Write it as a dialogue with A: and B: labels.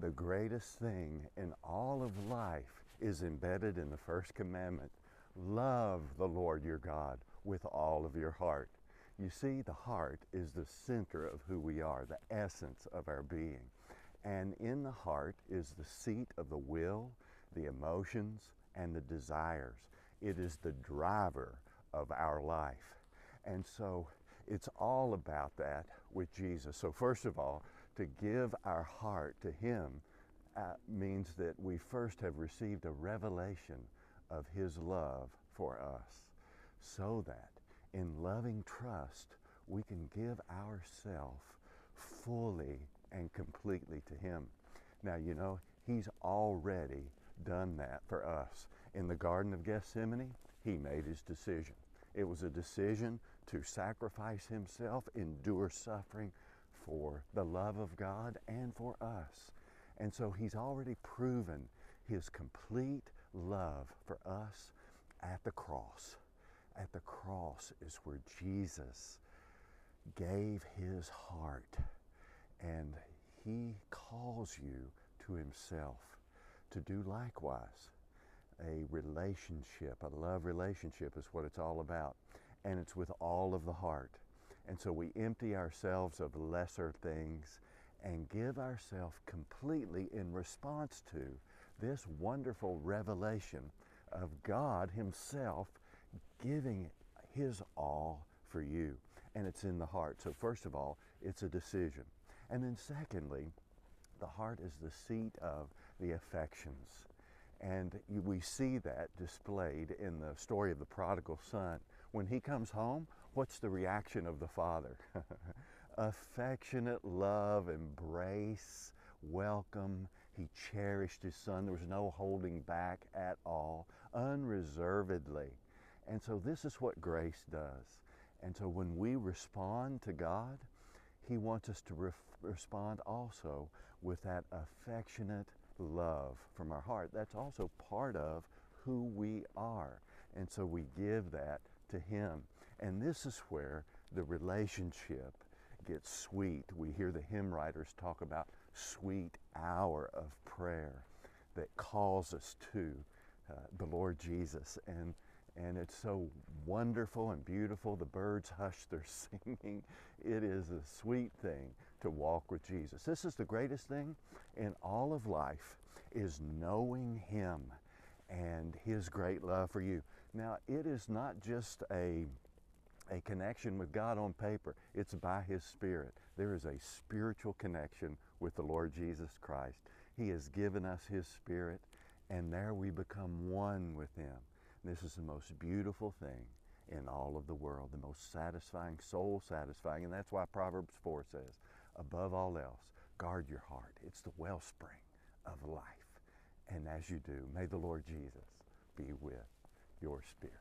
A: The greatest thing in all of life is embedded in the first commandment. Love the Lord your God with all of your heart. You see, the heart is the center of who we are, the essence of our being. And in the heart is the seat of the will, the emotions, and the desires. It is the driver of our life. And so it's all about that with Jesus. So first of all, to give our heart to Him means that we first have received a revelation of His love for us, so that in loving trust we can give ourselves fully and completely to Him. Now, you know, He's already done that for us. In the Garden of Gethsemane, He made His decision. It was a decision to sacrifice Himself, endure suffering for the love of God and for us. And so He's already proven His complete love for us at the cross. At the cross is where Jesus gave His heart, and He calls you to Himself to do likewise. A relationship, a love relationship is what it's all about, and it's with all of the heart. And so we empty ourselves of lesser things and give ourselves completely in response to this wonderful revelation of God Himself giving His all for you. And it's in the heart. So first of all, it's a decision. And then secondly, the heart is the seat of the affections. And we see that displayed in the story of the prodigal son. When he comes home, what's the reaction of the father? Affectionate love, embrace, welcome. He cherished his son. There was no holding back at all, unreservedly. And so this is what grace does. And so when we respond to God, He wants us to respond also with that affectionate love from our heart. That's also part of who we are. And so we give that to Him. And this is where the relationship gets sweet. We hear the hymn writers talk about sweet hour of prayer that calls us to the Lord Jesus. And it's so wonderful and beautiful. The birds hush their singing. It is a sweet thing to walk with Jesus. This is the greatest thing in all of life, is knowing Him and His great love for you. Now, it is not just a connection with God on paper. It's by His Spirit. There is a spiritual connection with the Lord Jesus Christ. He has given us His Spirit, and there we become one with Him. This is the most beautiful thing in all of the world, the most satisfying, soul satisfying. And that's why Proverbs 4 says, above all else, guard your heart. It's the wellspring of life. And as you do, may the Lord Jesus be with your spirit.